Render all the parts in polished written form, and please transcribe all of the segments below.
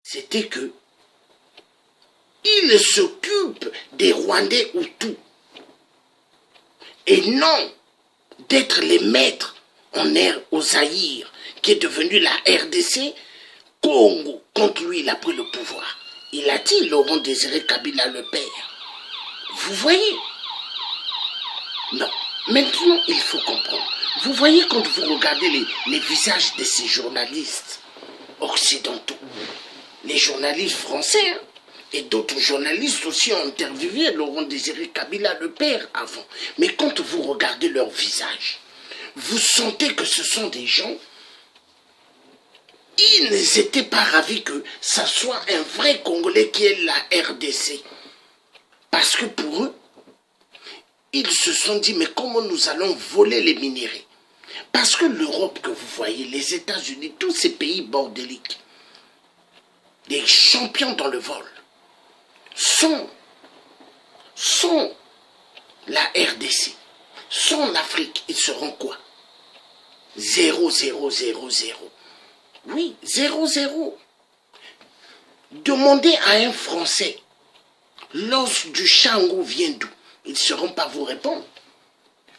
c'était que il s'occupe des Rwandais Hutus et non d'être les maîtres en air au Zaïre, qui est devenu la RDC, Congo. Quand lui, il a pris le pouvoir, il a dit Laurent Désiré Kabila le père. Vous voyez? Non. Maintenant, il faut comprendre. Vous voyez quand vous regardez les visages de ces journalistes occidentaux, les journalistes français, hein, et d'autres journalistes aussi ont interviewé Laurent Désiré Kabila le père avant. Mais quand vous regardez leur visage, vous sentez que ce sont des gens, ils n'étaient pas ravis que ça soit un vrai Congolais qui est la RDC. Parce que pour eux, ils se sont dit, mais comment nous allons voler les minéraux? Parce que l'Europe que vous voyez, les États-Unis, tous ces pays bordéliques, des champions dans le vol, sont la RDC, sont l'Afrique. Ils seront quoi? 0, 0, 0, 0. Oui, 0, 0. Demandez à un Français, l'os du Chango vient d'où? Ils ne sauront pas vous répondre.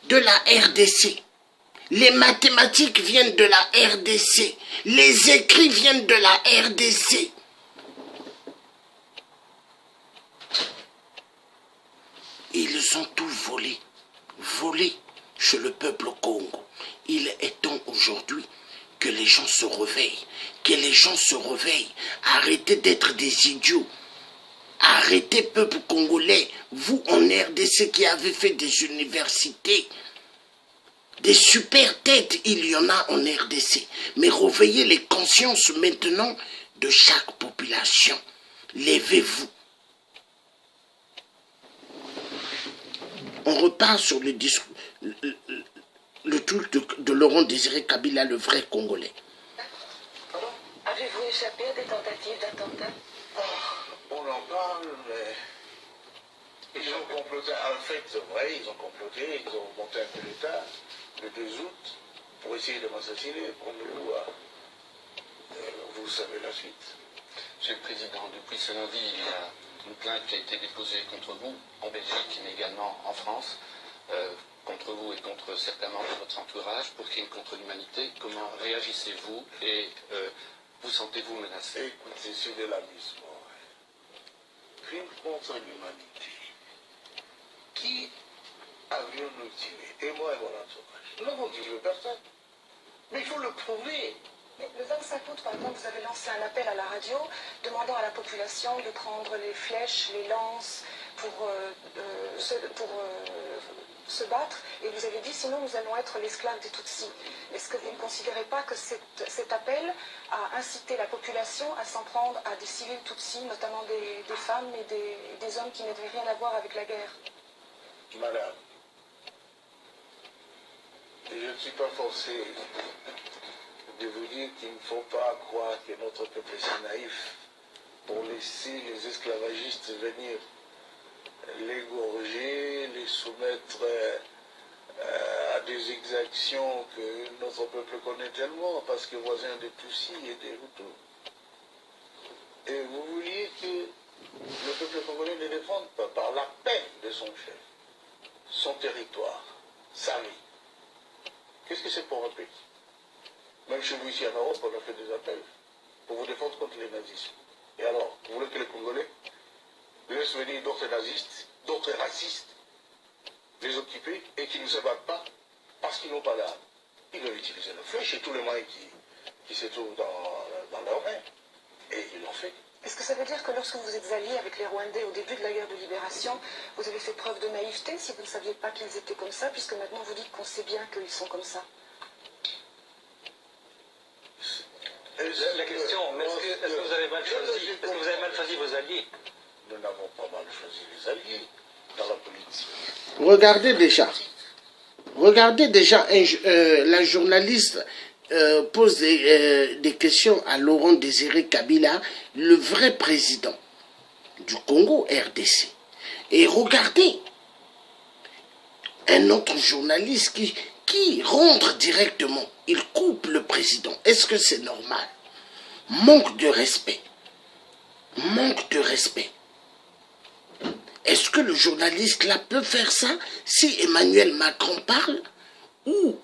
De la RDC. Les mathématiques viennent de la RDC. Les écrits viennent de la RDC. Ils ont tout volé. Volé chez le peuple Congo. Il est temps aujourd'hui que les gens se réveillent. Que les gens se réveillent. Arrêtez d'être des idiots. Arrêtez, peuple congolais, vous en RDC qui avez fait des universités, des super têtes, il y en a en RDC. Mais réveillez les consciences maintenant de chaque population. Levez-vous. On repart sur le discours, le truc de Laurent Désiré Kabila, le vrai Congolais. Avez-vous échappé à des tentatives d'attentat? On en parle, mais ils ont comploté. En fait, c'est vrai, ils ont comploté, ils ont monté un coup d'État le 2 août pour essayer de m'assassiner. Vous savez la suite. Monsieur le Président, depuis ce lundi, il y a une plainte qui a été déposée contre vous en Belgique, mais également en France, contre vous et contre certains membres de votre entourage pour crime contre l'humanité. Comment réagissez-vous et vous sentez-vous menacé? Écoutez, c'est de l'amusement. Crime contre l'humanité. Qui avions-nous tué? Et moi et mon entourage. Nous n'avons tué personne. Mais il faut le prouver. Le 25 août, par exemple, vous avez lancé un appel à la radio demandant à la population de prendre les flèches, les lances pour se battre. Et vous avez dit, sinon nous allons être l'esclave des Tutsis. Est-ce que vous ne considérez pas que cet appel a incité la population à s'en prendre à des civils Tutsis, notamment des femmes et des hommes qui n'avaient rien à voir avec la guerre? Madame, je ne suis pas forcé de vous dire qu'il ne faut pas croire que notre peuple est si naïf pour laisser les esclavagistes venir l'égorger, les soumettre à des exactions que notre peuple connaît tellement, parce que voisin des Tutsis et des Hutus. Et vous vouliez que le peuple congolais ne défende pas par la paix de son chef, son territoire, sa vie. Qu'est-ce que c'est pour un pays? Même chez nous ici en Europe, on a fait des appels pour vous défendre contre les nazistes. Et alors, vous voulez que les Congolais laissent venir d'autres nazistes, d'autres racistes, les occuper et qui ne se battent pas parce qu'ils n'ont pas d'armes? Ils doivent utiliser la flèche et tous les moyens qui se trouvent dans leurs mains. Et ils l'ont fait. Est-ce que ça veut dire que lorsque vous êtes alliés avec les Rwandais au début de la guerre de libération, vous avez fait preuve de naïveté si vous ne saviez pas qu'ils étaient comme ça, puisque maintenant vous dites qu'on sait bien qu'ils sont comme ça? La question, est-ce que vous avez mal choisi? Est-ce que vous avez mal choisi vos alliés? Nous n'avons pas mal choisi les alliés dans la politique. Regardez déjà, la journaliste pose des questions à Laurent Désiré Kabila, le vrai président du Congo RDC. Et regardez, un autre journaliste qui rentre directement, il coupe le président. Est-ce que c'est normal? Manque de respect. manque de respect. Est-ce que le journaliste là peut faire ça si Emmanuel Macron parle ou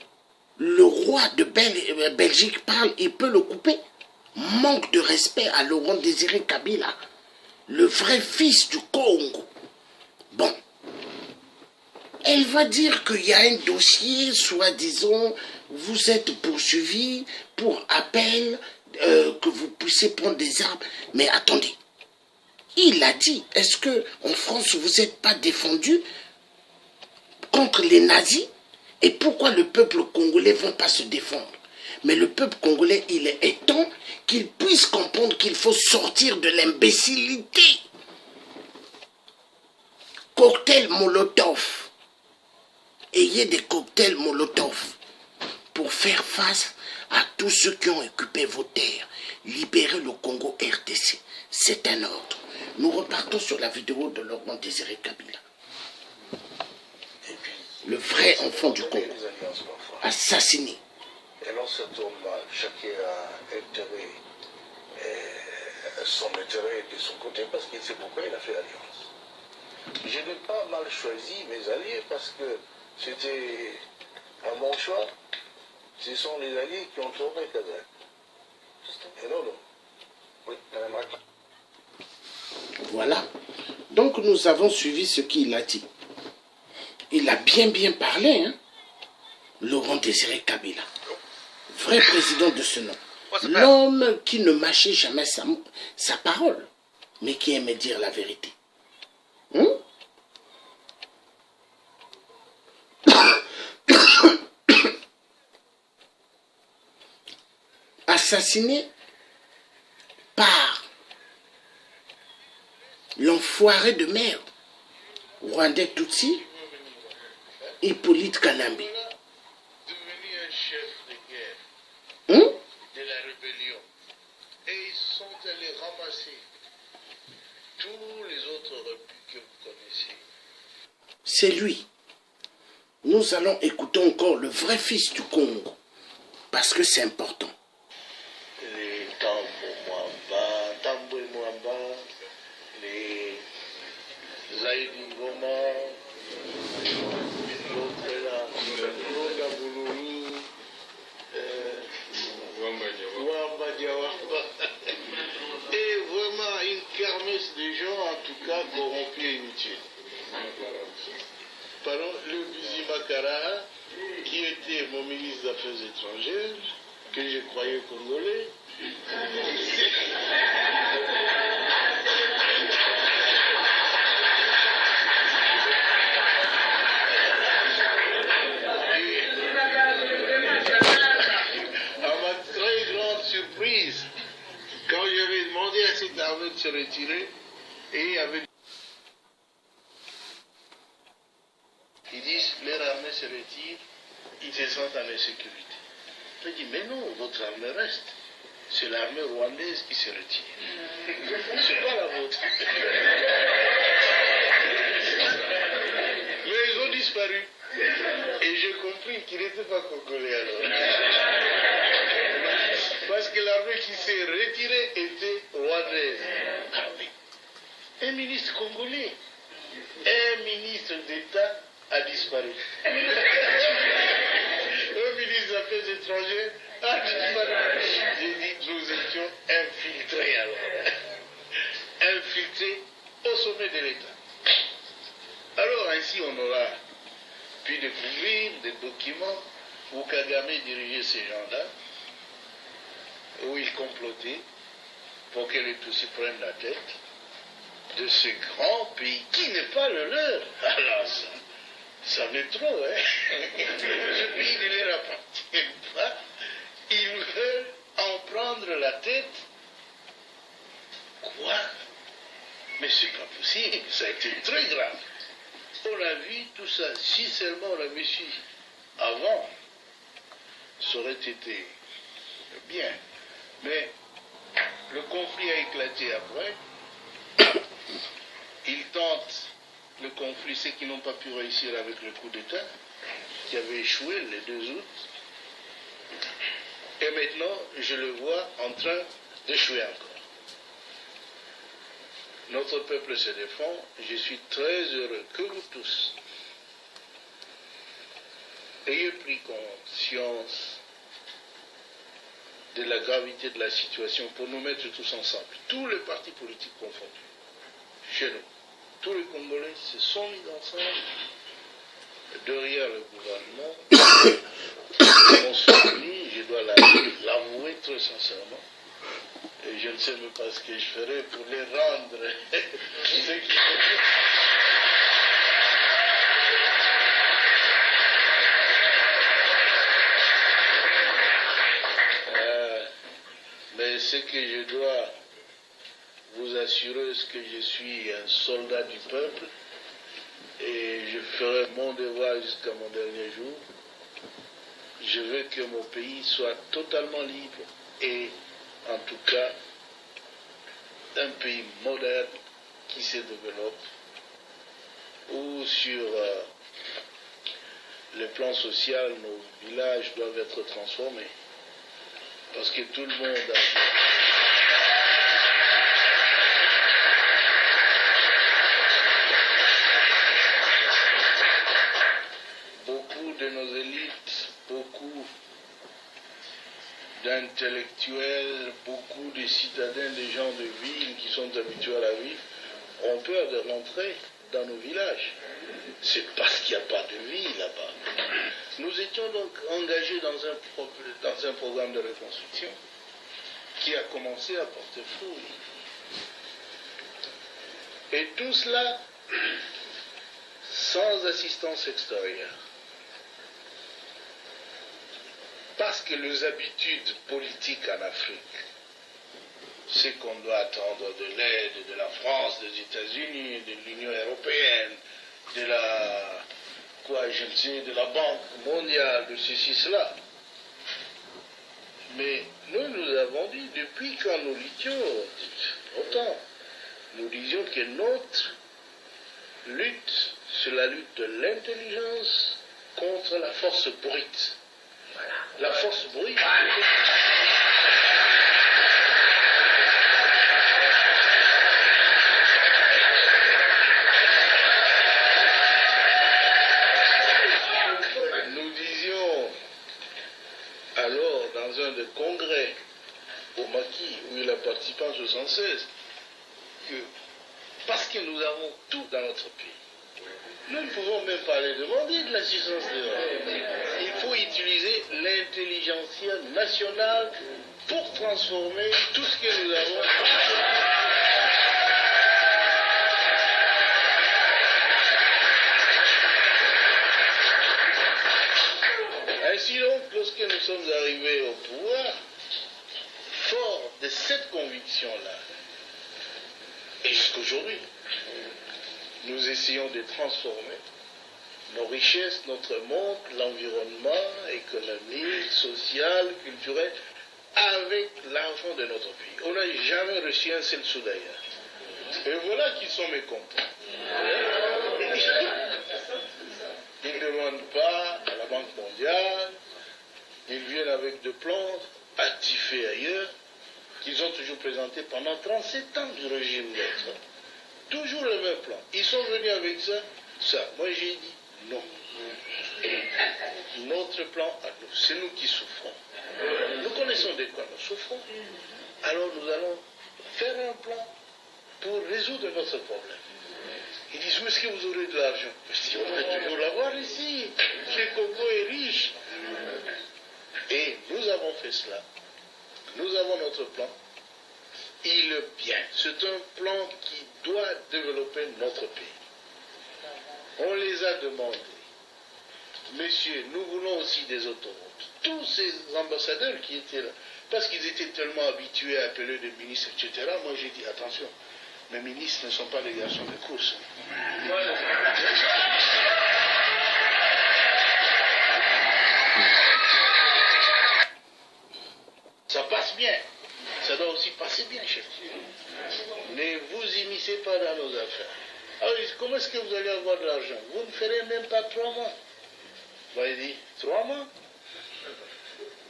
le roi de Belgique parle, il peut le couper? Manque de respect à Laurent Désiré Kabila, le vrai fils du Congo. Bon, elle va dire qu'il y a un dossier, soi-disant, vous êtes poursuivi pour appel, que vous puissiez prendre des armes. Mais attendez, il a dit, est-ce que en France vous n'êtes pas défendu contre les nazis? Et pourquoi le peuple congolais ne va pas se défendre? Mais le peuple congolais, il est temps qu'il puisse comprendre qu'il faut sortir de l'imbécilité. Cocktail Molotov. Ayez des cocktails Molotov pour faire face à tous ceux qui ont occupé vos terres. Libérer le Congo RDC. C'est un ordre. Nous repartons sur la vidéo de Laurent Désiré Kabila. Le vrai enfant du Congo. Assassiné. Et alors ça tourne mal. Chacun a intérêt, son intérêt de son côté parce qu'il sait pourquoi il a fait alliance. Je n'ai pas mal choisi mes alliés parce que c'était un bon choix. Ce sont les alliés qui ont tourné Kazakh. Et non, non. Oui, voilà. Donc nous avons suivi ce qu'il a dit. Il a bien parlé, hein. Laurent Désiré Kabila. Vrai président de ce nom. L'homme qui ne mâchait jamais sa parole, mais qui aimait dire la vérité. Assassiné par l'enfoiré de merde rwandais Tutsi, Hippolyte Kanambe. devenu un chef de guerre de la rébellion. Et ils sont allés ramasser tous les autres rebus que vous connaissez. C'est lui. Nous allons écouter encore le vrai fils du Congo, parce que c'est important. Les Tambo Mwamba, les Zaïd Ngoma, l'autre là, Longa Bouloulou, Wamba Diawamba. Et vraiment une kermesse de gens, en tout cas, corrompus et inutiles. Pardon, le Bizi Makara, qui était mon ministre des Affaires étrangères, que je croyais congolais. À ma très grande surprise, quand j'avais demandé à cette armée de se retirer, et il y avait... Ils disent, leur armée se retire, ils se sentent en insécurité. Je dis, mais non, votre armée reste. C'est l'armée rwandaise qui se retire. C'est pas la vôtre. Mais ils ont disparu. Et j'ai compris qu'ils n'étaient pas congolais alors. Parce que l'armée qui s'est retirée était rwandaise. Ah oui. Un ministre congolais, un ministre d'État a disparu. Un ministre des Affaires étrangères a disparu. J'ai dit, nous étions infiltrés alors. Infiltrés au sommet de l'État. Alors ainsi on aura pu découvrir des documents où Kagame dirigeait ces gens-là, où il complotait pour que les Tutsis prennent la tête de ce grand pays qui n'est pas le leur. Alors ça fait trop, hein. Ce pays ne leur appartient pas. Ils veulent en prendre la tête. Quoi? Mais c'est pas possible, ça a été très grave. On a vu tout ça, si seulement on l'avait su avant, ça aurait été bien. Mais le conflit a éclaté après. Ils tentent le conflit, ceux qui n'ont pas pu réussir avec le coup d'État, qui avait échoué le 2 août. Et maintenant, je le vois en train d'échouer encore. Notre peuple se défend. Je suis très heureux que vous tous ayez pris conscience de la gravité de la situation pour nous mettre tous ensemble, tous les partis politiques confondus, chez nous. Tous les Congolais se sont mis ensemble derrière le gouvernement. On s'est unis, je dois l'avouer très sincèrement. Et je ne sais même pas ce que je ferai pour les rendre. Mais ce que je dois vous assurer, c'est que je suis un soldat du peuple et je ferai mon devoir jusqu'à mon dernier jour. Je veux que mon pays soit totalement libre et en tout cas un pays moderne qui se développe, où sur le plan social, nos villages doivent être transformés. Parce que tout le monde a... Beaucoup de nos élites, beaucoup d'intellectuels, beaucoup de citadins, des gens de ville qui sont habitués à la vie, ont peur de rentrer dans nos villages. C'est parce qu'il n'y a pas de vie là-bas. Nous étions donc engagés dans un programme de reconstruction qui a commencé à porter fruit. Et tout cela sans assistance extérieure. Parce que les habitudes politiques en Afrique, c'est qu'on doit attendre de l'aide de la France, des États-Unis, de l'Union européenne, de la... de la Banque mondiale, de ceci, cela. Mais nous avons dit, depuis quand nous luttions, longtemps, nous disions que notre lutte, c'est la lutte de l'intelligence contre la force brute. La force brute. Nous disions alors dans un des congrès au Maquis où il a participé en 1976 que parce que nous avons tout dans notre pays, nous ne pouvons même pas les demander de l'assistance de l'Europe. Il faut utiliser l'intelligentsia nationale pour transformer tout ce que nous avons. Ainsi donc, lorsque nous sommes arrivés au pouvoir, fort de cette conviction-là, et jusqu'aujourd'hui, nous essayons de transformer nos richesses, notre monde, l'environnement économique, social, culturel, avec l'argent de notre pays. On n'a jamais reçu un seul sou d'ailleurs. Et voilà qu'ils sont mécontents. Ils ne demandent pas à la Banque mondiale, ils viennent avec des plans actifés ailleurs, qu'ils ont toujours présentés pendant 37 ans du régime d'être. Toujours le même plan. Ils sont venus avec ça. Moi j'ai dit non. Notre plan à nous, c'est nous qui souffrons. Nous connaissons de quoi nous souffrons. Alors nous allons faire un plan pour résoudre notre problème. Ils disent, où est-ce que vous aurez de l'argent? Je dis, on peut toujours l'avoir ici. Le Congo est riche. Et nous avons fait cela. Nous avons notre plan. Il est bien. C'est un plan qui doit développer notre pays. On les a demandé. Messieurs, nous voulons aussi des autoroutes. Tous ces ambassadeurs qui étaient là, parce qu'ils étaient tellement habitués à appeler des ministres, etc., moi j'ai dit, attention, mes ministres ne sont pas des garçons de course. Ça passe bien. Ça doit aussi passer bien, chef. Ne vous immiscez pas dans nos affaires. Alors, comment est-ce que vous allez avoir de l'argent? Vous ne ferez même pas 3 mois. Moi, il dit, 3 mois?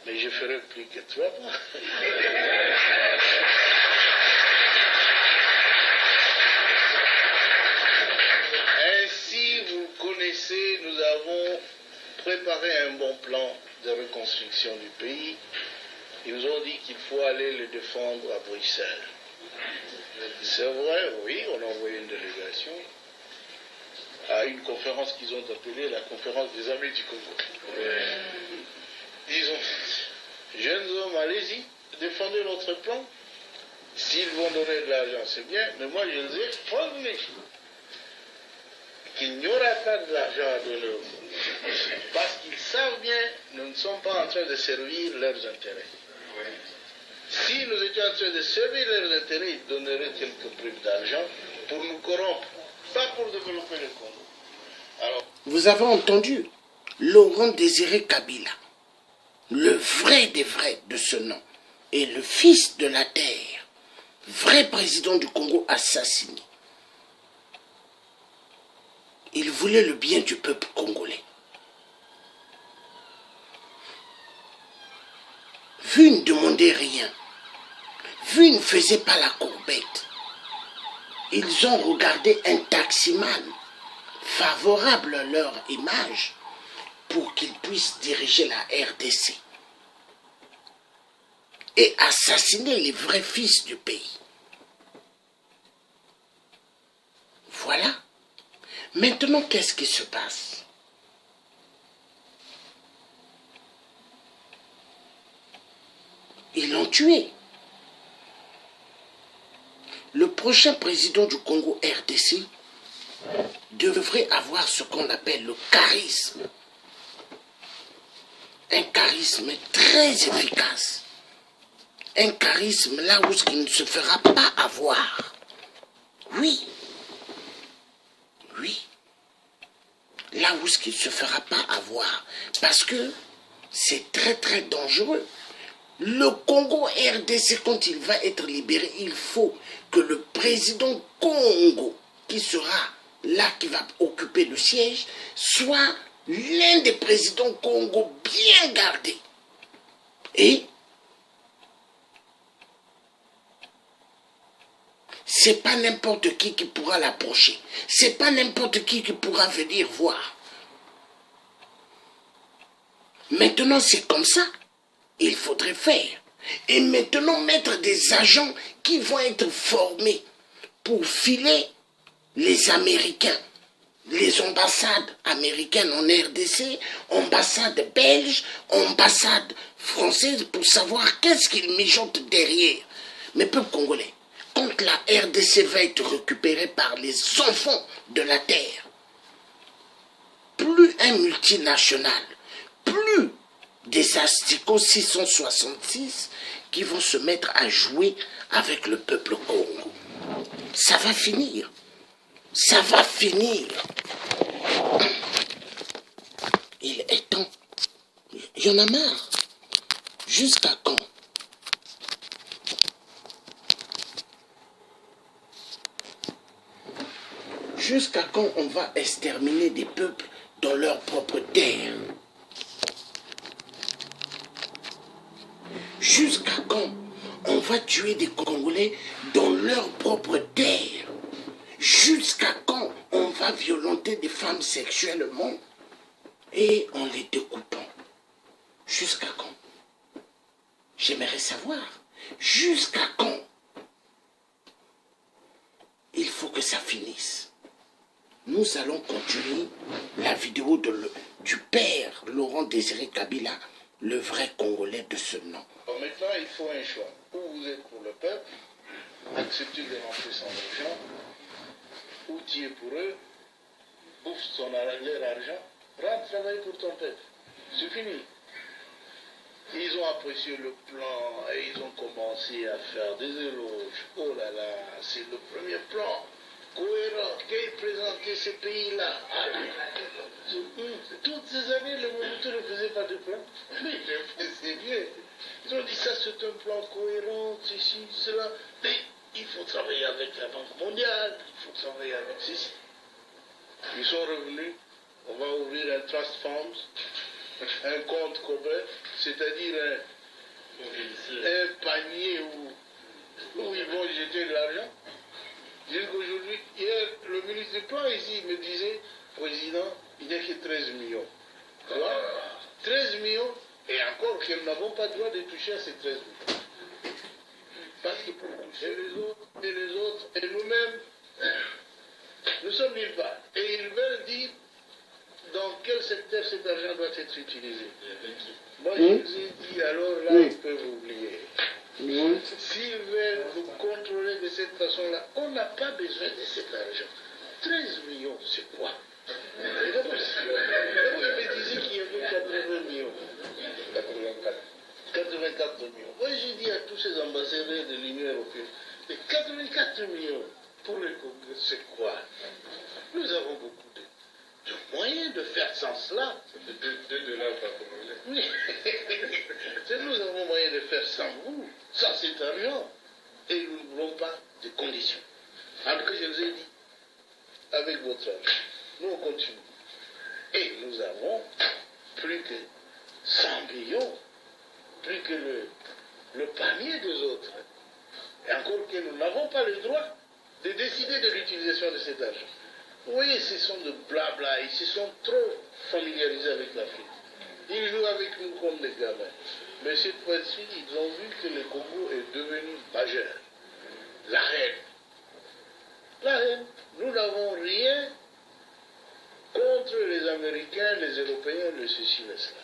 Mais je ferai plus que 3 mois. préparer un bon plan de reconstruction du pays. Ils nous ont dit qu'il faut aller le défendre à Bruxelles. C'est vrai, oui, on a envoyé une délégation à une conférence qu'ils ont appelée la conférence des amis du Congo. Disons, jeunes hommes, allez-y, défendez notre plan. S'ils vont donner de l'argent, c'est bien, mais moi je les ai formés qu'il n'y aura pas de l'argent à donner aux gens. Parce qu'ils savent bien, nous ne sommes pas en train de servir leurs intérêts. Si nous étions en train de servir leurs intérêts, ils donneraient quelques primes d'argent pour nous corrompre, pas pour développer le Congo. Alors, vous avez entendu Laurent Désiré Kabila, le vrai des vrais de ce nom, et le fils de la terre, vrai président du Congo assassiné. Il voulait le bien du peuple congolais. Vu ne demandait rien, vu ne faisait pas la courbette, ils ont regardé un taximan favorable à leur image pour qu'ils puissent diriger la RDC et assassiner les vrais fils du pays. Voilà. Maintenant, qu'est-ce qui se passe? Ils l'ont tué. Le prochain président du Congo RDC devrait avoir ce qu'on appelle le charisme. Un charisme très efficace. Un charisme là où il ne se fera pas avoir. Oui. Oui. Là où il ne se fera pas avoir. Parce que c'est très très dangereux. Le Congo RDC, quand il va être libéré, il faut que le président Congo, qui sera là, qui va occuper le siège, soit l'un des présidents Congo bien gardés. Et c'est pas n'importe qui pourra l'approcher. C'est pas n'importe qui pourra venir voir. Maintenant, c'est comme ça. Il faudrait faire. Et maintenant, mettre des agents qui vont être formés pour filer les Américains, les ambassades américaines en RDC, ambassades belges, ambassades françaises, pour savoir qu'est-ce qu'ils mijotent derrière. Mais peuple congolais, quand la RDC va être récupérée par les enfants de la terre, plus un multinational, plus des asticots 666 qui vont se mettre à jouer avec le peuple Congo. Ça va finir. Ça va finir. Il est temps. Il y en a marre. Jusqu'à quand? Jusqu'à quand on va exterminer des peuples dans leur propre terre? Jusqu'à quand on va tuer des Congolais dans leur propre terre? Jusqu'à quand on va violenter des femmes sexuellement et en les découpant? Jusqu'à quand? J'aimerais savoir. Jusqu'à quand? Il faut que ça finisse. Nous allons continuer la vidéo du père Laurent Désiré Kabila, le vrai Congolais de ce nom. Alors maintenant, il faut un choix. Ou vous êtes pour le peuple, acceptez de rentrer sans argent, ou tu es pour eux, bouffe leur argent, rentre travailler pour ton peuple. C'est fini. Ils ont apprécié le plan et ils ont commencé à faire des éloges. Oh là là, c'est le premier plan cohérent qui présentait ce pays-là. Toutes ces années, le Mobutu ne faisait pas de plan. Mais c'est bien. Ils ont dit ça, c'est un plan cohérent, ceci, cela. Mais il faut travailler avec la Banque mondiale, il faut travailler avec ceci. Ils sont revenus, on va ouvrir un trust fund, un compte commun, c'est-à-dire un panier où ils vont jeter de l'argent. Jusqu'aujourd'hui, hier, le ministre du Plan ici me disait, président, il n'y a que 13 millions. Quoi? 13 millions, et encore que nous n'avons pas le droit de toucher à ces 13 millions. Parce que pour toucher les autres, et nous-mêmes, nous sommes nulle part. Et ils veulent dire dans quel secteur cet argent doit être utilisé. Moi, je vous ai dit, alors là, ils peuvent oublier. S'ils veulent nous contrôler de cette façon-là, on n'a pas besoin de cet argent. 13 millions, c'est quoi? D'abord, il me disait qu'il y avait 80 millions. 84 millions. Moi, j'ai dit à tous ces ambassadeurs de l'Union européenne, les 84 millions pour le Congrès, c'est quoi? Nous avons beaucoup de moyens de faire sans cela. C'est 2 dollars par Congolais. Oui. Nous avons moyen de faire sans vous, sans cet argent. Et nous ne voulons pas de conditions. En tout cas, je vous ai dit, avec votre argent, nous on continue. Et nous avons plus que 100 millions, plus que le panier des autres. Et encore que nous n'avons pas le droit de décider de l'utilisation de cet argent. Vous voyez, ce sont de blabla, ils se sont trop familiarisés avec l'Afrique. Ils jouent avec nous comme des gamins. Mais cette fois-ci, ils ont vu que le Congo est devenu majeur. La reine. La reine. Nous n'avons rien contre les Américains, les Européens, le ceci, le cela.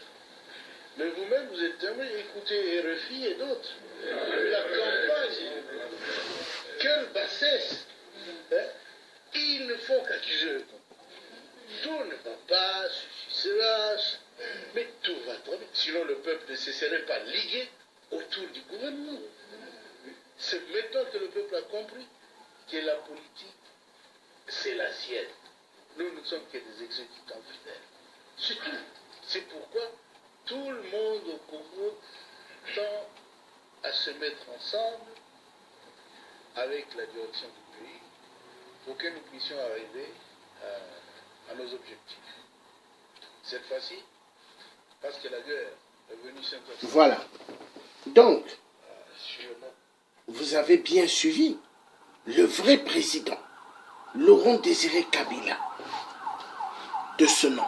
Mais vous-même, vous êtes tellement écouté RFI et d'autres. La campagne. Quelle bassesse. Hein? Ils ne font qu'accuser. Tout ne va pas, ceci, cela, mais tout va très bien. Sinon, le peuple ne se serait pas ligué autour du gouvernement. C'est maintenant que le peuple a compris que la politique, c'est la sienne. Nous ne sommes que des exécutants fidèles. C'est tout. C'est pourquoi tout le monde au Congo tend à se mettre ensemble avec la direction du pays pour que nous puissions arriver à nos objectifs. Cette fois-ci, parce que la guerre est venue s'installer. Voilà. Donc, vous avez bien suivi le vrai président, Laurent Désiré Kabila, de ce nom.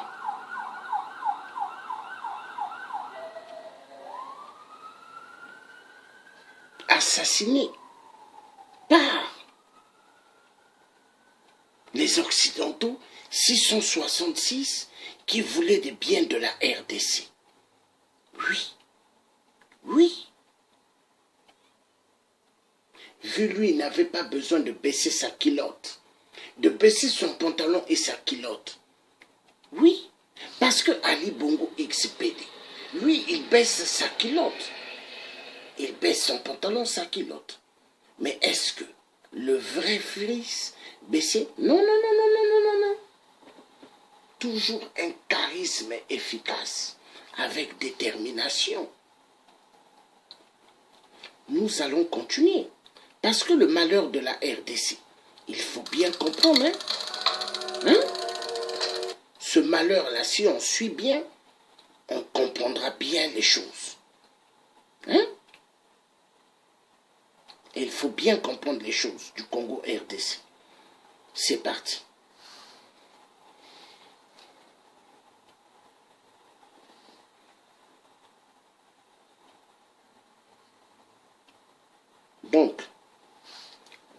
Assassiné par les Occidentaux 666 qui voulaient des biens de la RDC. Oui, oui. Vu lui, il n'avait pas besoin de baisser sa culotte, de baisser son pantalon et sa culotte. Oui, parce que Ali Bongo XPD, lui, il baisse sa culotte. Il baisse son pantalon, sa culotte. Mais est-ce que le vrai fils baissait? Non, non, non, non, non, non, non, non. Toujours un charisme efficace, avec détermination. Nous allons continuer. Parce que le malheur de la RDC, il faut bien comprendre, hein? Ce malheur-là, si on suit bien, on comprendra bien les choses. Hein? Et il faut bien comprendre les choses du Congo RDC. C'est parti. Donc,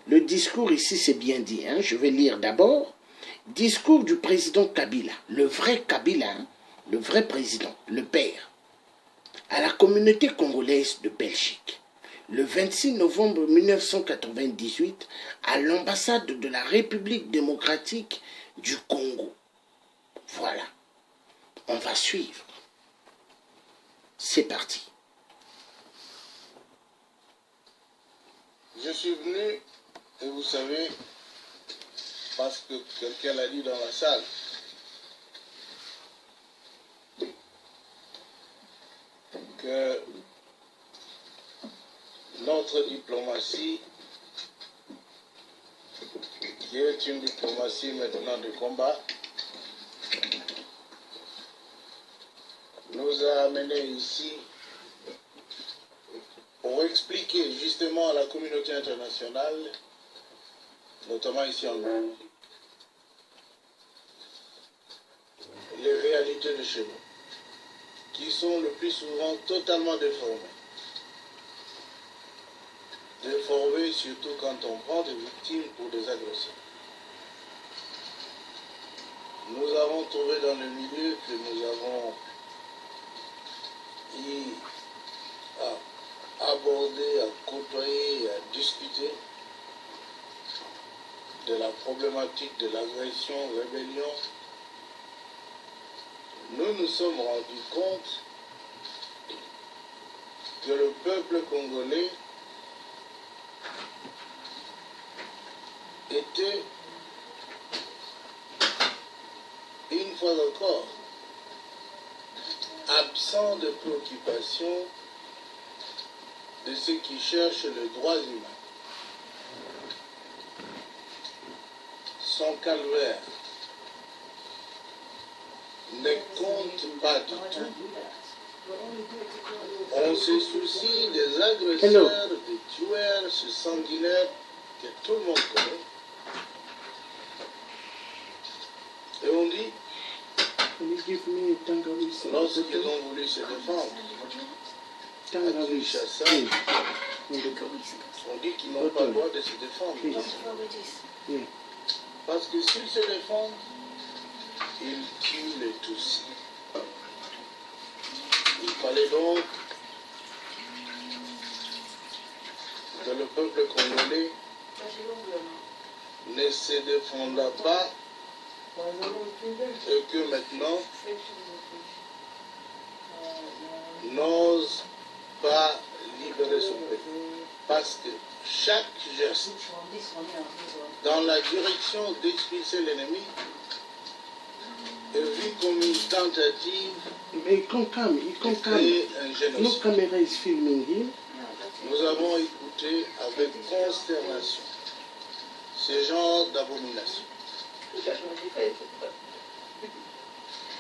le discours ici, c'est bien dit. Hein? Je vais lire d'abord. Discours du président Kabila, le vrai Kabila, hein? Le vrai président, le père, à la communauté congolaise de Belgique. Le 26 novembre 1998, à l'ambassade de la République démocratique du Congo. Voilà. On va suivre. C'est parti. Je suis venu, et vous savez, parce que quelqu'un l'a dit dans la salle, que notre diplomatie, qui est une diplomatie maintenant de combat, nous a amenés ici pour expliquer justement à la communauté internationale, notamment ici en Belgique, les réalités de chez nous. qui sont le plus souvent totalement déformés. Déformés surtout quand on prend des victimes pour des agresseurs. Nous avons trouvé dans le milieu que nous avons eu à aborder, à côtoyer, à discuter de la problématique de l'agression, rébellion. Nous nous sommes rendus compte que le peuple congolais était, une fois encore, absent de préoccupation de ceux qui cherchent le droit humain. Son calvaire ne compte pas du tout. On se soucie des agresseurs, des tueurs, ce sanguinaire que tout le monde connaît. Et on dit, lorsqu'ils ont voulu se défendre, à Kinshasa, on dit qu'ils n'ont pas le droit de se défendre. Parce que s'ils se défendent, ils tuent les Tutsis. Il fallait donc que le peuple congolais ne se défendra pas et que maintenant n'ose pas libérer son pays. Parce que chaque geste dans la direction d'expulser l'ennemi est vu comme une tentative de créer un génocide. Nous avons écouté avec consternation ce genre d'abomination.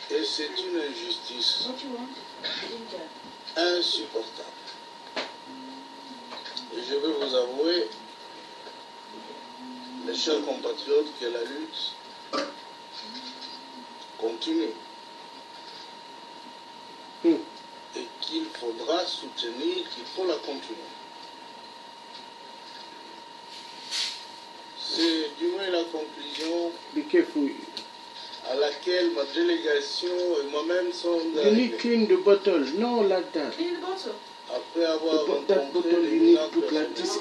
Et c'est une injustice insupportable. Et je veux vous avouer, mes chers compatriotes, que la lutte continue. Et qu'il faudra soutenir, qu'il faut la continuer. C'est du moins la conclusion à laquelle ma délégation et moi-même sommes arrivés. Clean the bottle, no like that. Après avoir That rencontré bottle les you need gens put like this.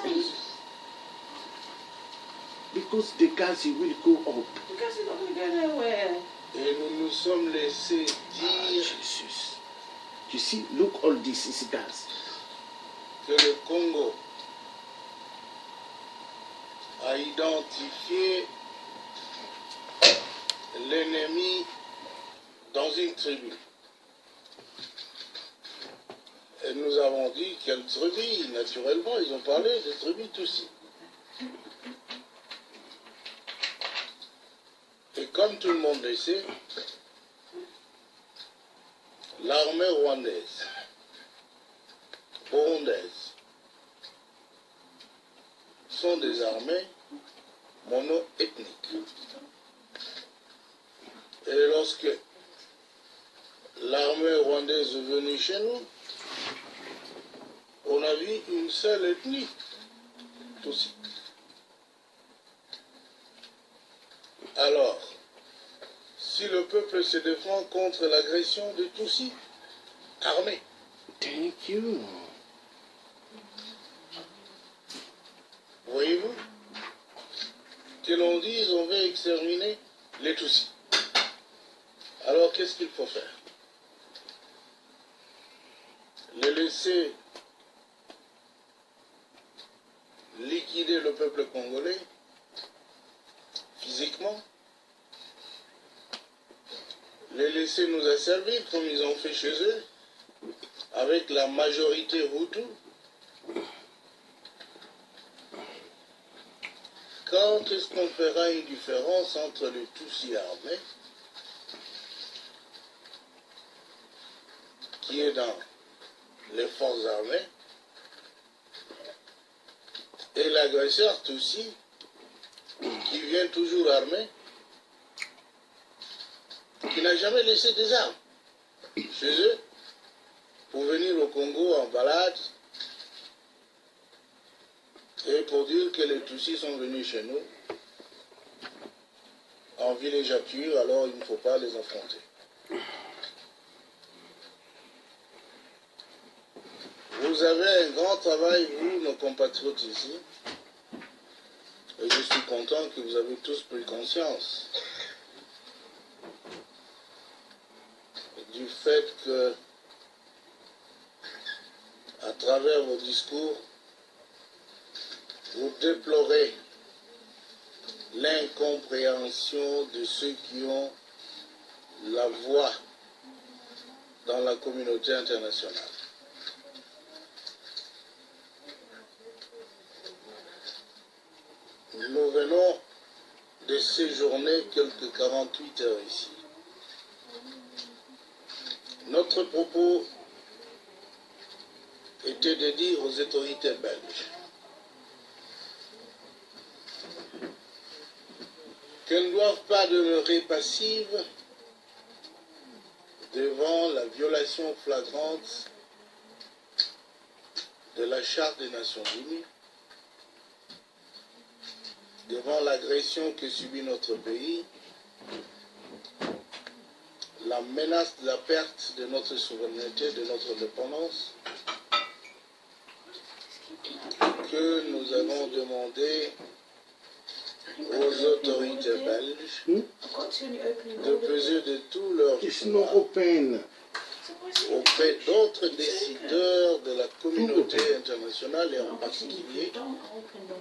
Because the gas will go up. et nous nous sommes laissés dire Jesus. You see, look, all this is gas. que le Congo a identifié l'ennemi dans une tribu. Et nous avons dit quelle tribu, naturellement, ils ont parlé de tribu Tutsi. Et comme tout le monde le sait, l'armée rwandaise, burundaise, sont des armées mono-ethniques. Et lorsque l'armée rwandaise est venue chez nous, on a vu une seule ethnie, Tutsi. Alors, si le peuple se défend contre l'agression de Tutsi, armée. Thank you. Voyez-vous, que l'on dise on veut exterminer les Tutsis. Alors qu'est-ce qu'il faut faire? Les laisser liquider le peuple congolais physiquement, les laisser nous asservir comme ils ont fait chez eux, avec la majorité Hutu. Quand est-ce qu'on fera une différence entre les Tutsis armés, qui est dans les forces armées, et l'agresseur Tutsi, qui vient toujours armé, qui n'a jamais laissé des armes chez eux, pour venir au Congo en balade et pour dire que les Tutsis sont venus chez nous en villégiature, alors il ne faut pas les affronter. Vous avez un grand travail, vous, nos compatriotes ici, et je suis content que vous avez tous pris conscience du fait que, à travers vos discours, vous déplorez l'incompréhension de ceux qui ont la voix dans la communauté internationale. Nous venons de séjourner quelques 48 heures ici. Notre propos était de dire aux autorités belges qu'elles ne doivent pas demeurer passives devant la violation flagrante de la Charte des Nations Unies, devant l'agression que subit notre pays, la menace de la perte de notre souveraineté, de notre indépendance, que nous avons demandé aux autorités belges de peser de tout leur pouvoir auprès d'autres décideurs de la communauté internationale et en particulier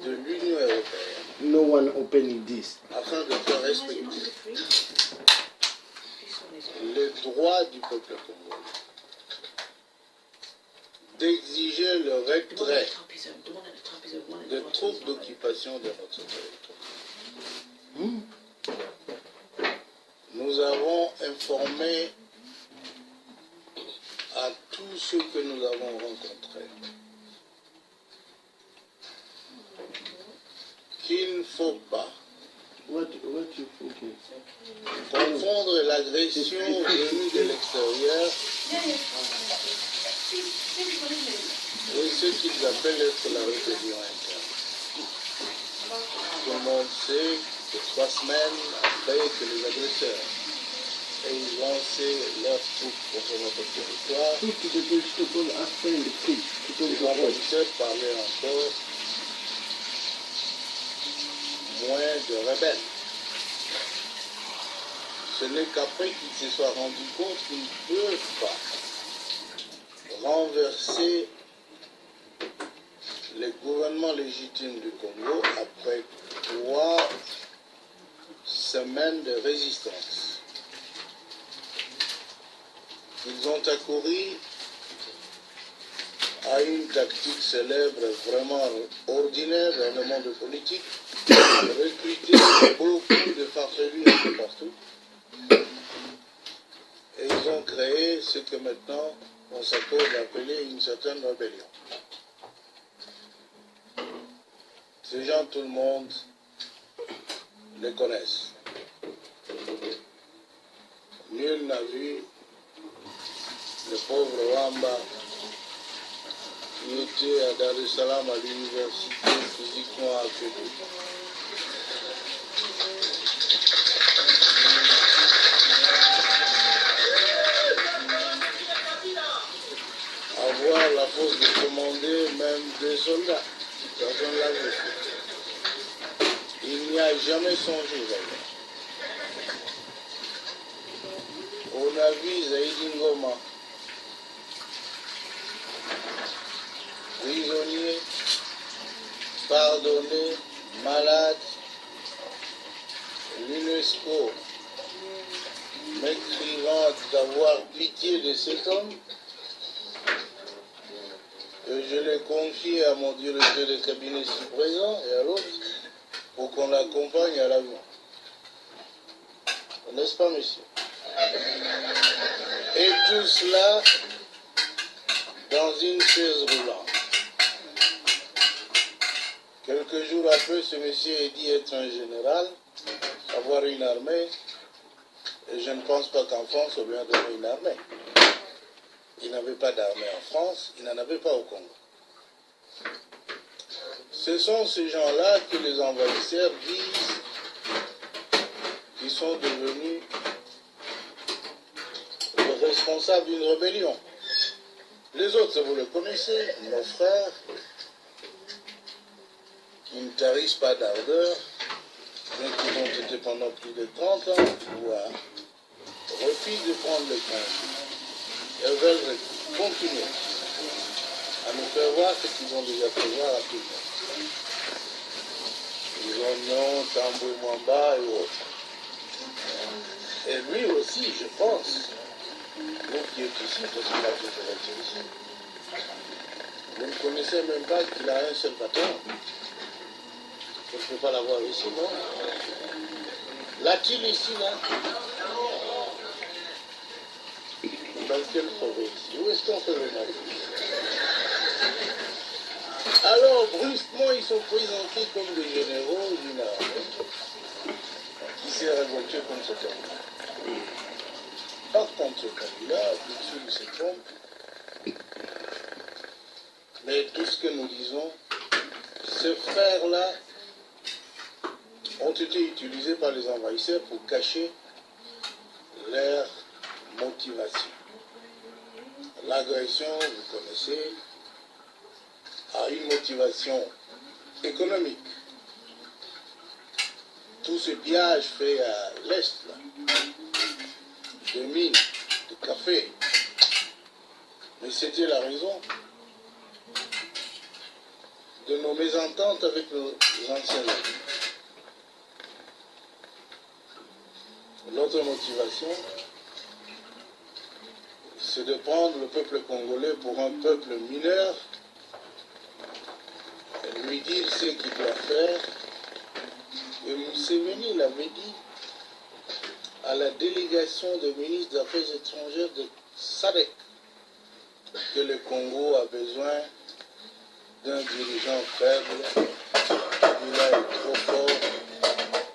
de l'Union européenne, No one opening this. afin de faire respecter les droits du peuple congolais, d'exiger le retrait des troupes d'occupation de notre territoire. Nous avons informé à tous ceux que nous avons rencontrés qu'il ne faut pas confondre l'agression venue de l'extérieur et ce qu'ils appellent être la rébellion interne. Tout le monde sait que 3 semaines après que les agresseurs aient lancé leurs troupes contre notre territoire, les envahisseurs parlaient encore moins de rebelles. Ce n'est qu'après qu'ils se soient rendus compte qu'ils ne peuvent pas renverser le gouvernement légitime du Congo après 3 semaines de résistance. Ils ont accouru à une tactique célèbre, vraiment ordinaire dans le monde politique, recruter beaucoup de farfelus un peu partout. Et ils ont créé ce que maintenant on s'accorde d'appeler une certaine rébellion. Ces gens, tout le monde les connaissent. Nul n'a vu le pauvre Wamba qui était à Dar es Salaam à l'université physiquement accueilli. Avoir la force de commander même 2 soldats. Personne ne l'a vu. Il n'y a jamais songé d'ailleurs. On a vu Zaïdi Ngoma, prisonnier, pardonné, malade, l'UNESCO m'écrivant d'avoir pitié de cet homme, et je l'ai confié à mon directeur de cabinet ici présent et à l'autre pour qu'on l'accompagne à l'avion. N'est-ce pas, monsieur? Et tout cela dans une chaise roulante. Quelques jours après, ce monsieur est dit être un général, avoir une armée, et je ne pense pas qu'en France, on lui a donné une armée. il n'avait pas d'armée en France, il n'en avait pas au Congo. Ce sont ces gens-là que les envahisseurs disent qu'ils sont devenus les responsables d'une rébellion. Les autres, vous le connaissez, nos frères, qui ne tarissent pas d'ardeur, mais qui ont été pendant plus de 30 ans au pouvoir, refusent de prendre le temps. Elles veulent continuer à nous faire voir ce qu'ils ont déjà fait voir à tout le monde. Ils ont Nyon, Tamboué Mwamba et autres. Et lui aussi, je pense, vous qui êtes ici, parce qu'il a toujours été ici, vous ne connaissez même pas qu'il a un seul bâton. Je ne peux pas l'avoir ici, non? L'a-t-il ici, là? Dans quelle forêt ici? Où est-ce qu'on fait le mal? Alors, brusquement, ils sont présentés comme des généraux d'une armée qui s'est révoltée contre Kabila. Pas contre Kabila, bien sûr, il se trompe. Mais tout ce que nous disons, ces frères-là ont été utilisés par les envahisseurs pour cacher leur motivation. L'agression, vous connaissez, a une motivation économique. Tout ce pillage fait à l'Est, là, de mines, de café, mais c'était la raison de nos mésententes avec nos anciens amis. Notre motivation, c'est de prendre le peuple congolais pour un peuple mineur et lui dire ce qu'il doit faire. Et Museveni l'avait dit à la délégation des ministres des Affaires étrangères de SADC que le Congo a besoin d'un dirigeant faible. Il est trop fort.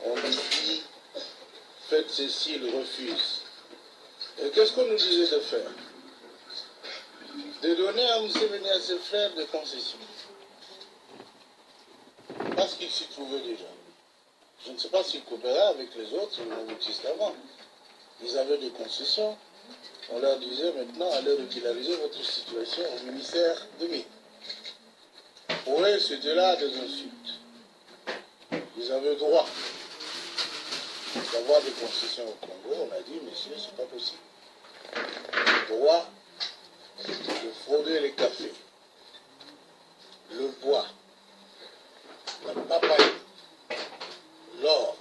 On lui dit faites ceci, il refuse. Et qu'est-ce qu'on nous disait de faire? De donner à Museveni, à ses frères, des concessions. Parce qu'il s'y trouvait déjà. Je ne sais pas s'ils coopéraient avec les autres mouvements avant. Ils avaient des concessions. On leur disait maintenant, allez régulariser votre situation au ministère de Mines. Pour eux, c'était là des insultes. Ils avaient droit d'avoir des concessions au Congo. On a dit, messieurs, c'est pas possible. Droit de frauder les cafés, le bois, la papaye, l'or.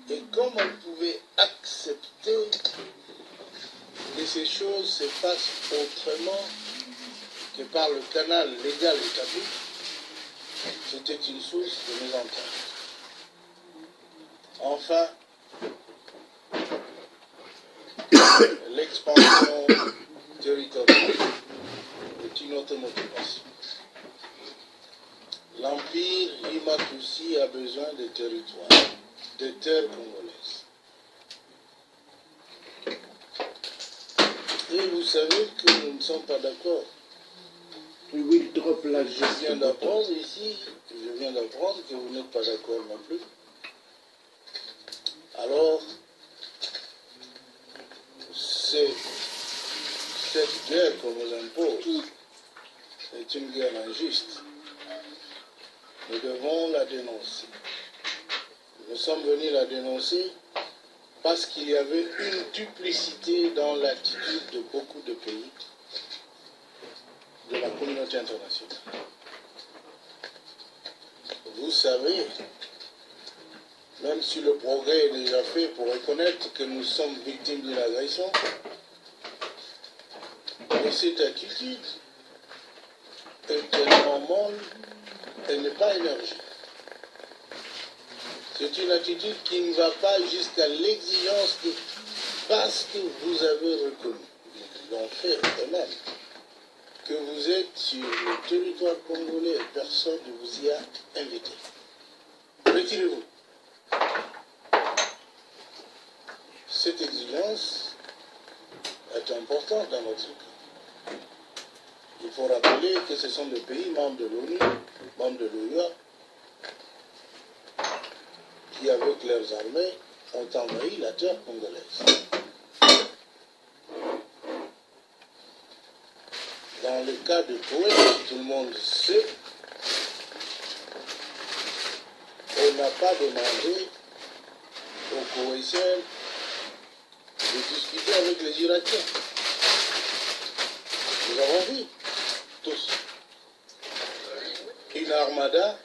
Et comme on pouvait accepter que ces choses se passent autrement que par le canal légal établi, c'était une source de mésentente. Enfin, l'expansion territoriale est une autre motivation. L'Empire Imakoussi a besoin de territoires, de terres congolaises. Et vous savez que nous ne sommes pas d'accord. Oui, drop la Je viens d'apprendre ici, que vous n'êtes pas d'accord non plus. Alors, cette guerre qu'on nous impose est une guerre injuste. Nous devons la dénoncer. Nous sommes venus la dénoncer parce qu'il y avait une duplicité dans l'attitude de beaucoup de pays de la communauté internationale. Vous savez, même si le progrès est déjà fait pour reconnaître que nous sommes victimes d'une agression, mais cette attitude est tellement molle, elle n'est pas énergique. C'est une attitude qui ne va pas jusqu'à l'exigence de parce que vous avez reconnu, ils l'ont fait eux-mêmes, que vous êtes sur le territoire congolais et personne ne vous y a invité. Retirez-vous. Cette exigence est importante dans notre cas. Il faut rappeler que ce sont des pays membres de l'ONU, membres de l'OUA, qui, avec leurs armées, ont envahi la terre congolaise. Dans le cas de Koweït, tout le monde sait, on n'a pas demandé aux Koweïtiens de discuter avec les Irakiens. Nous avons vu, tous, une armada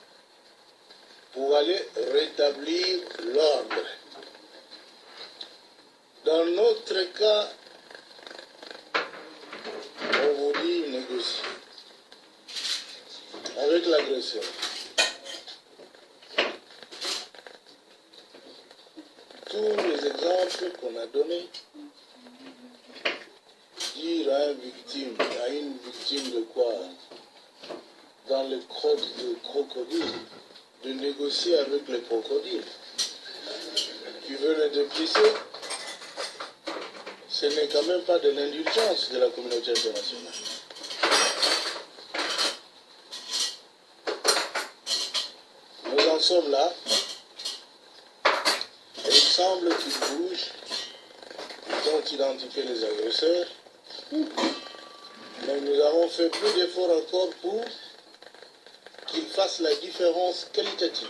pour aller rétablir l'ordre. Dans notre cas, on vous dit négocier avec l'agresseur. Tous les exemples qu'on a donnés, dire à une victime de quoi, dans les crottes de crocodile, de négocier avec les crocodiles qui veulent le déplicer, ce n'est quand même pas de l'indulgence de la communauté internationale. Nous en sommes là. Et il semble qu'ils bougent, ils ont identifié les agresseurs, mais nous avons fait plus d'efforts encore pour qu'ils fassent la différence qualitative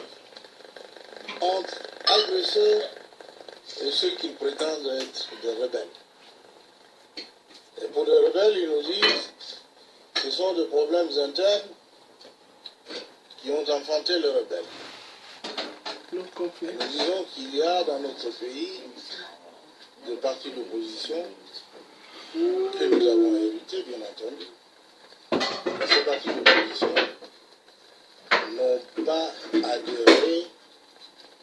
entre agresseurs et ceux qui prétendent être des rebelles. Et pour les rebelles, ils nous disent que ce sont des problèmes internes qui ont enfanté les rebelles. Et nous disons qu'il y a dans notre pays des partis d'opposition que nous avons hérités, bien entendu. Ces partis d'opposition n'ont pas adhéré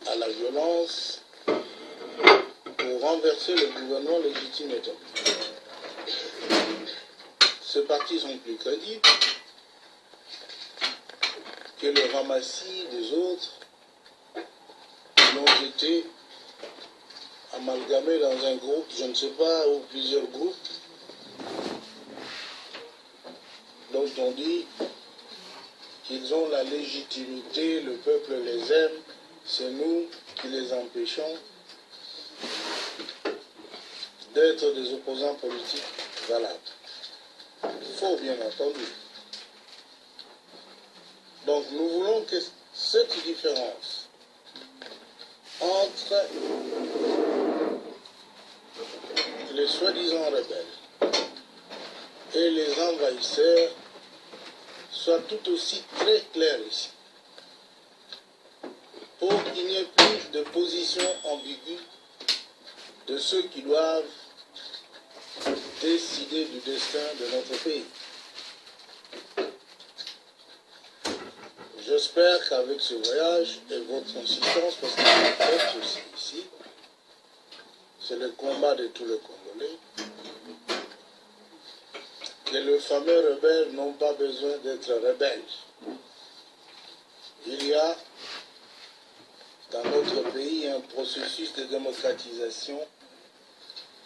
à la violence pour renverser le gouvernement légitime établi. Ces partis sont plus crédibles que le ramassis des autres qui ont été amalgamés dans un groupe, je ne sais pas, ou plusieurs groupes, dont on dit qu'ils ont la légitimité, le peuple les aime, c'est nous qui les empêchons d'être des opposants politiques valables. Faux, bien entendu. Donc nous voulons que cette différence entre les soi-disant rebelles et les envahisseurs soit tout aussi très claire ici, pour qu'il n'y ait plus de position ambiguë de ceux qui doivent décider du destin de notre pays. J'espère qu'avec ce voyage et votre insistance, parce que vous faites aussi ici, c'est le combat de tous les Congolais, que les fameux rebelles n'ont pas besoin d'être rebelles. Il y a dans notre pays un processus de démocratisation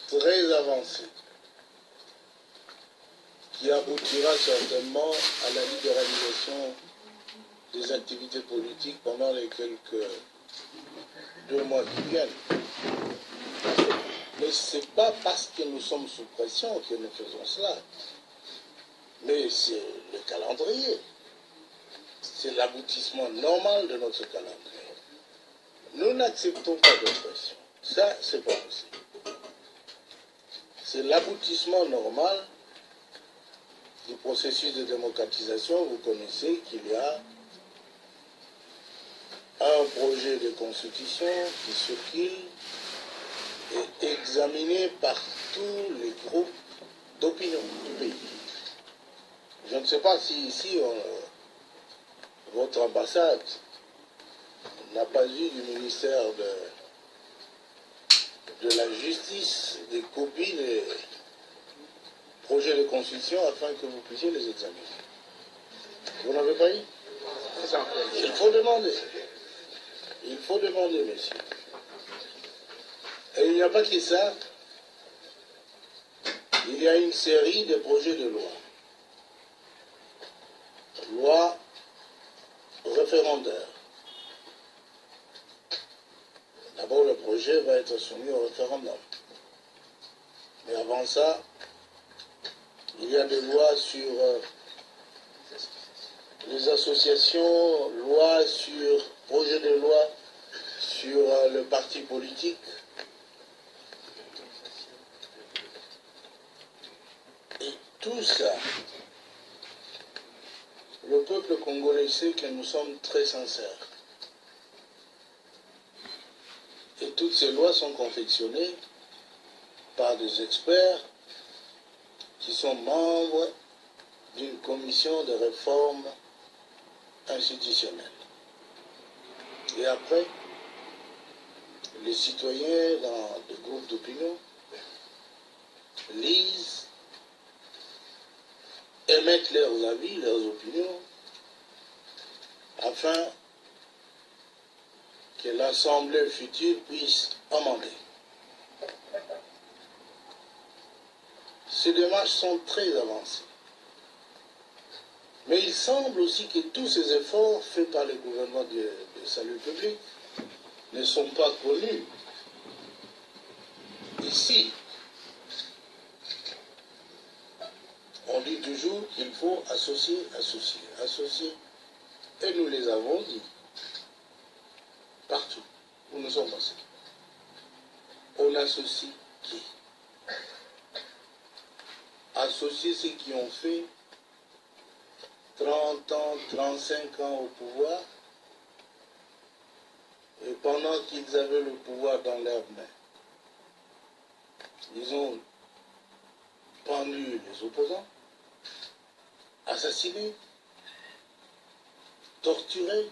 très avancé qui aboutira certainement à la libéralisation des activités politiques pendant les quelques 2 mois qui viennent. Mais ce n'est pas parce que nous sommes sous pression que nous faisons cela. Mais c'est le calendrier. C'est l'aboutissement normal de notre calendrier. Nous n'acceptons pas de pression. Ça, c'est pas possible. C'est l'aboutissement normal du processus de démocratisation. Vous connaissez qu'il y a un projet de constitution qui circule et examiné par tous les groupes d'opinion du pays. Je ne sais pas si ici, votre ambassade n'a pas eu du ministère de la Justice des copies des projets de constitution afin que vous puissiez les examiner. Vous n'avez pas eu? Il faut demander. Il faut demander, messieurs. Et il n'y a pas que ça. il y a une série de projets de loi. Loi référendaire. D'abord, le projet va être soumis au référendum. Mais avant ça, il y a des lois sur les associations, projet de loi sur le parti politique. Et tout ça, le peuple congolais sait que nous sommes très sincères. Et toutes ces lois sont confectionnées par des experts qui sont membres d'une commission de réforme institutionnelle. Et après, les citoyens dans des groupes d'opinion lisent, émettent leurs avis, leurs opinions, afin que l'Assemblée future puisse amender. Ces démarches sont très avancées. Mais il semble aussi que tous ces efforts faits par le gouvernement de salut public ne sont pas connus ici. On dit toujours qu'il faut associer. Et nous les avons dit partout où nous sommes passés. On associe qui? Associer ceux qui ont fait 30 ans, 35 ans au pouvoir, et pendant qu'ils avaient le pouvoir dans leurs mains, ils ont pendu les opposants, assassiné, torturé,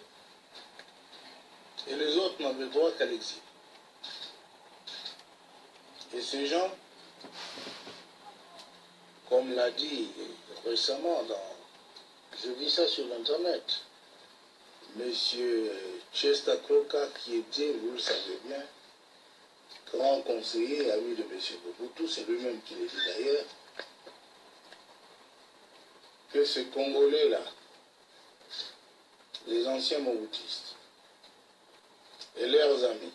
et les autres n'avaient droit qu'à l'exil. Et ces gens, comme l'a dit récemment, je vis ça sur l'internet, monsieur Chester Kroka, qui était, vous le savez bien, grand conseiller, ami de monsieur Mobutu, c'est lui-même qui l'a dit d'ailleurs, que ces Congolais-là, les anciens Mobutistes, et leurs amis,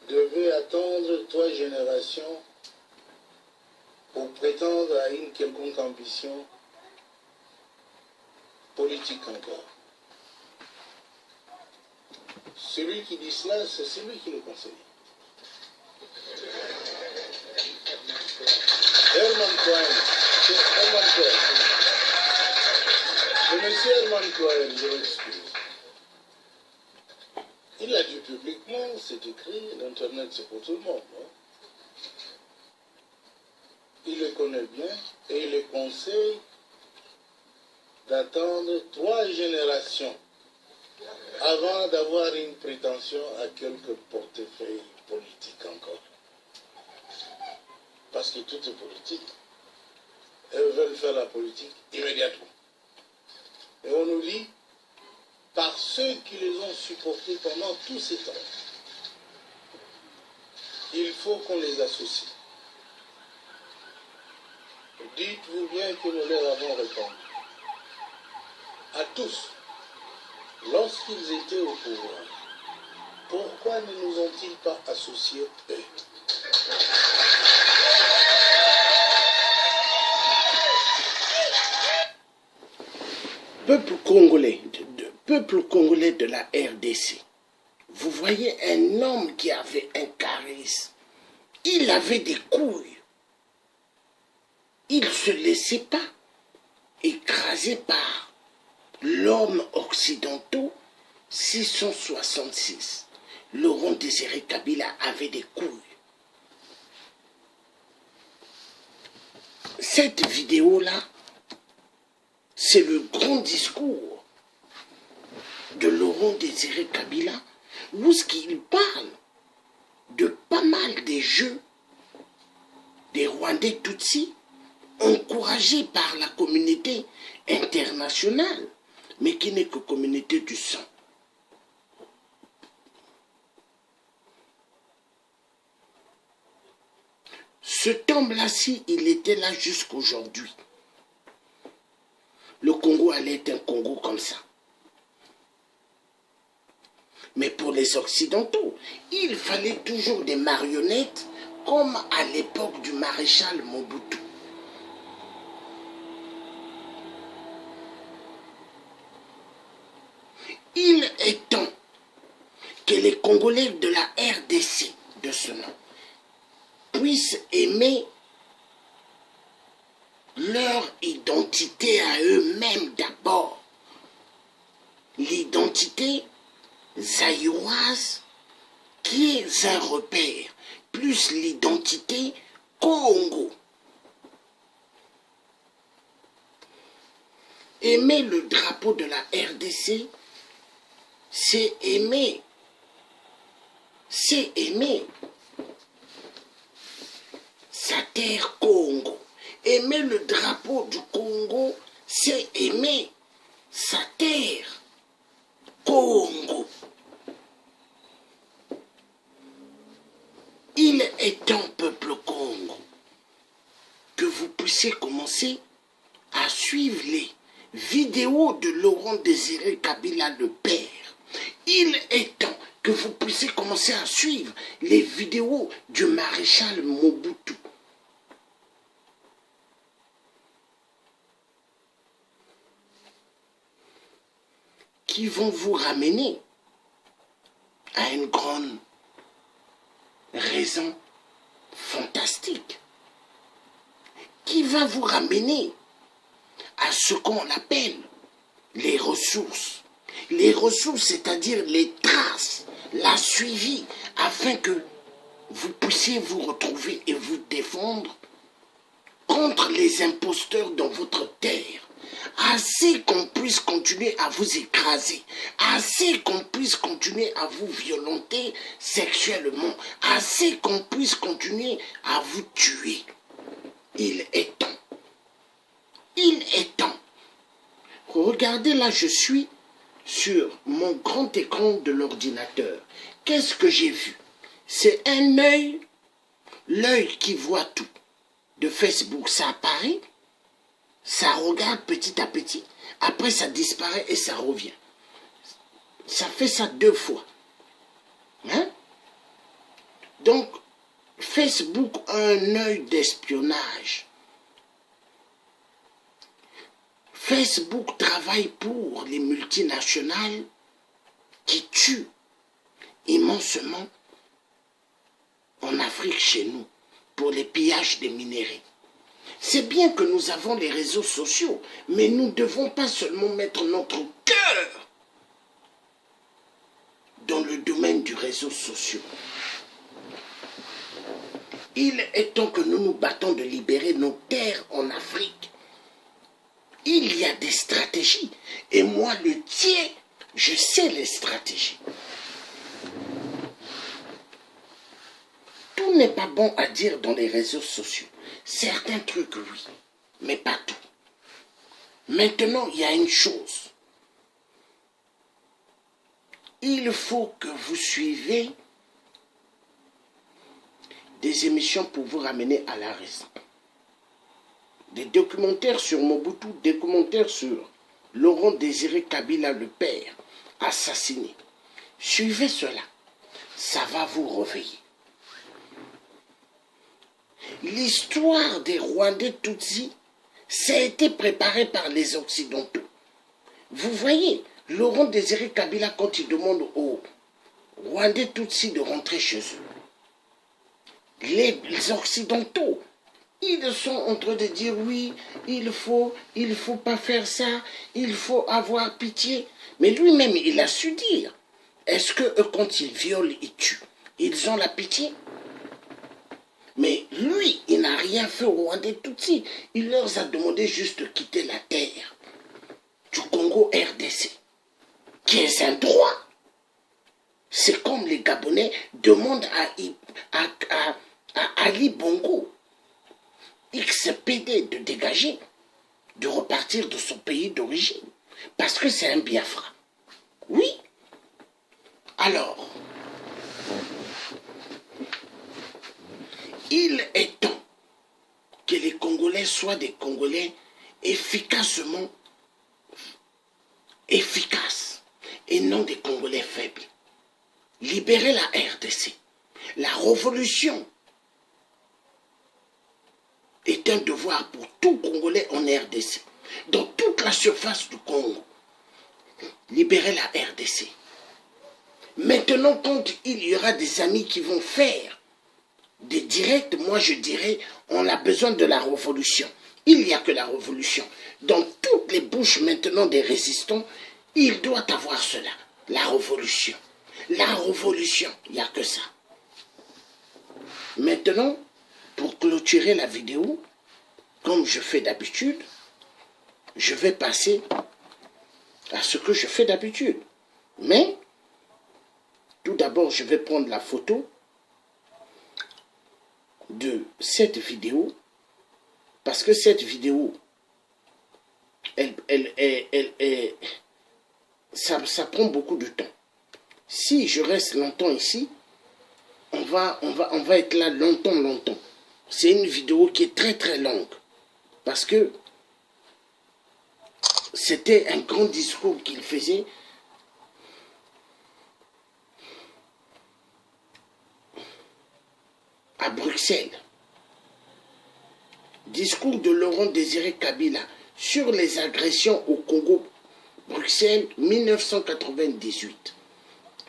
devaient attendre 3 générations pour prétendre à une quelconque ambition politique encore. Celui qui dit cela, c'est celui qui le conseille. Herman Cohen, c'est Herman Cohen. C'est monsieur Herman Cohen, je m'excuse. Il a dit publiquement, c'est écrit, l'Internet c'est pour tout le monde. Hein? Il le connaît bien et il le conseille d'attendre 3 générations avant d'avoir une prétention à quelques portefeuilles politiques encore. Parce que toutes les politiques, elles veulent faire la politique immédiatement. Et on nous dit, par ceux qui les ont supportés pendant tous ces temps, il faut qu'on les associe. Dites-vous bien que nous leur avons répondu. À tous, lorsqu'ils étaient au pouvoir, pourquoi ne nous ont-ils pas associés eux? Peuple congolais de la RDC, vous voyez un homme qui avait un charisme, il avait des couilles, il ne se laissait pas écraser par l'homme occidentaux 666. Laurent Désiré Kabila avait des couilles. Cette vidéo-là, c'est le grand discours de Laurent Désiré Kabila, où il parle de pas mal des jeux des Rwandais Tutsis, encouragés par la communauté internationale, mais qui n'est que communauté du sang. Ce temps-là-ci, il était là jusqu'aujourd'hui. Le Congo allait être un Congo comme ça. Mais pour les Occidentaux, il fallait toujours des marionnettes comme à l'époque du maréchal Mobutu. Il est temps que les Congolais de la RDC, de ce nom, puissent aimer leur identité à eux-mêmes d'abord. L'identité zaïroise qui est un repère, plus l'identité Congo. Aimer le drapeau de la RDC, c'est aimer. C'est aimer sa terre Congo. Aimer le drapeau du Congo, c'est aimer sa terre Congo. Il est temps, peuple Congo, que vous puissiez commencer à suivre les vidéos de Laurent Désiré Kabila le Père. Il est temps que vous puissiez commencer à suivre les vidéos du maréchal Mobutu. Qui vont vous ramener à une grande raison fantastique. Qui va vous ramener à ce qu'on appelle les ressources. Les ressources, c'est-à-dire les traces, la suivi, afin que vous puissiez vous retrouver et vous défendre contre les imposteurs dans votre terre. Assez qu'on puisse continuer à vous écraser, assez qu'on puisse continuer à vous violenter sexuellement, assez qu'on puisse continuer à vous tuer. Il est temps. Il est temps. Regardez là, je suis sur mon grand écran de l'ordinateur. Qu'est-ce que j'ai vu? C'est un œil, l'œil qui voit tout. De Facebook, ça apparaît, ça regarde petit à petit, après ça disparaît et ça revient. Ça fait ça 2 fois. Hein? Donc, Facebook a un œil d'espionnage. Facebook travaille pour les multinationales qui tuent immensément en Afrique chez nous pour les pillages des minéraux. C'est bien que nous avons les réseaux sociaux, mais nous ne devons pas seulement mettre notre cœur dans le domaine du réseau social. Il est temps que nous nous battons de libérer nos terres en Afrique. Il y a des stratégies. Et moi, le tien, je sais les stratégies. Tout n'est pas bon à dire dans les réseaux sociaux. Certains trucs, oui, mais pas tout. Maintenant, il y a une chose. Il faut que vous suivez des émissions pour vous ramener à la raison. Des documentaires sur Mobutu, des documentaires sur Laurent Désiré Kabila le Père, assassiné. Suivez cela, ça va vous réveiller. L'histoire des Rwandais Tutsis, ça a été préparé par les Occidentaux. Vous voyez, Laurent Désiré Kabila, quand il demande aux Rwandais Tutsis de rentrer chez eux, les Occidentaux, ils sont en train de dire oui, il faut pas faire ça, il faut avoir pitié. Mais lui-même, il a su dire, est-ce que eux, quand ils violent, ils tuent, ils ont la pitié? Mais lui, il n'a rien fait aux Rwandais Tutsis. Il leur a demandé juste de quitter la terre du Congo RDC, qui est un droit. C'est comme les Gabonais demandent à Ali Bongo, XPD, de dégager, de repartir de son pays d'origine, parce que c'est un Biafra. Oui. Alors, il est temps Congolais soient des Congolais efficacement efficaces et non des Congolais faibles. Libérer la RDC. La révolution est un devoir pour tout Congolais en RDC, dans toute la surface du Congo. Libérer la RDC. Maintenant, quand il y aura des amis qui vont faire des directs, moi je dirais, on a besoin de la révolution. Il n'y a que la révolution. Dans toutes les bouches maintenant des résistants, il doit avoir cela. La révolution. La révolution, il n'y a que ça. Maintenant, pour clôturer la vidéo, comme je fais d'habitude, je vais passer à ce que je fais d'habitude. Mais, tout d'abord, je vais prendre la photo de cette vidéo, parce que cette vidéo, ça prend beaucoup de temps. Si je reste longtemps ici, on va être là longtemps. C'est une vidéo qui est très longue, parce que c'était un grand discours qu'il faisait. À Bruxelles. Discours de Laurent Désiré Kabila sur les agressions au Congo, Bruxelles 1998.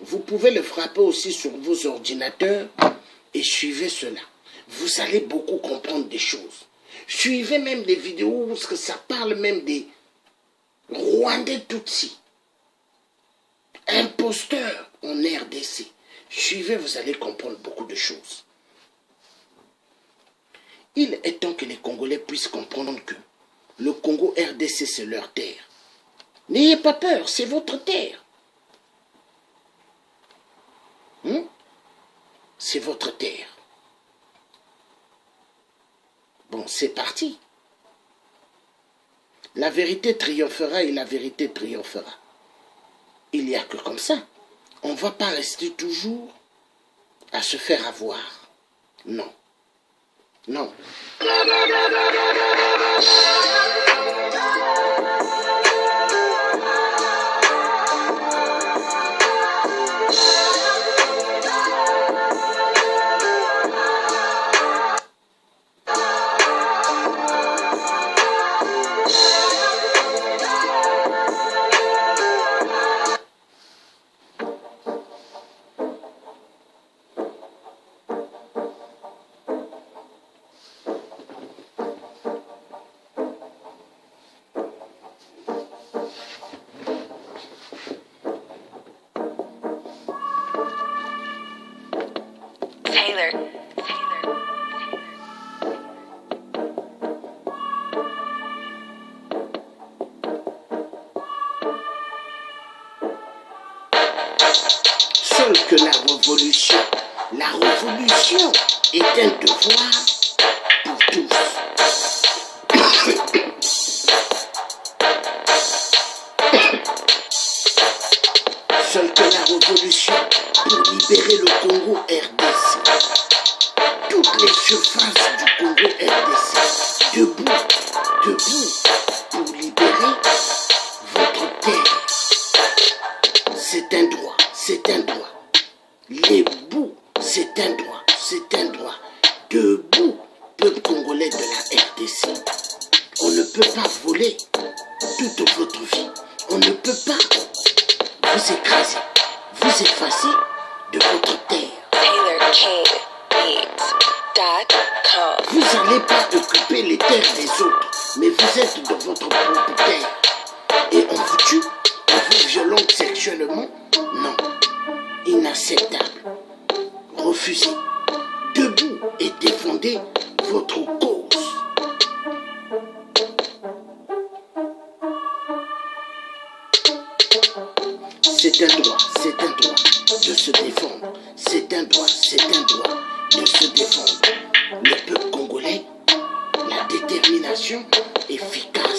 Vous pouvez le frapper aussi sur vos ordinateurs et suivez cela. Vous allez beaucoup comprendre des choses. Suivez même des vidéos parce que ça parle même des Rwandais Tutsis. Imposteurs en RDC. Suivez, vous allez comprendre beaucoup de choses. Il est temps que les Congolais puissent comprendre que le Congo RDC, c'est leur terre. N'ayez pas peur, c'est votre terre. C'est votre terre. Bon, c'est parti. La vérité triomphera et la vérité triomphera. Il n'y a que comme ça. On ne va pas rester toujours à se faire avoir. Non. Non. Seule que la révolution est un devoir pour tous. Seule que la révolution pour libérer le Congo RDC. Toutes les surfaces du Congo RDC. Debout pour libérer votre terre. C'est un droit, c'est un droit. Les bouts, c'est un droit, c'est un droit. Debout, peuple congolais de la RDC. On ne peut pas voler toute votre vie. On ne peut pas vous écraser, vous effacer de votre terre. Vous n'allez pas occuper les terres des autres, mais vous êtes dans votre propre terre. Et on vous tue, on vous violente sexuellement? Non. Inacceptable. Refusez. Debout et défendez votre cause. C'est un droit de se défendre. C'est un droit de se défendre. Le peuple congolais, la détermination efficace.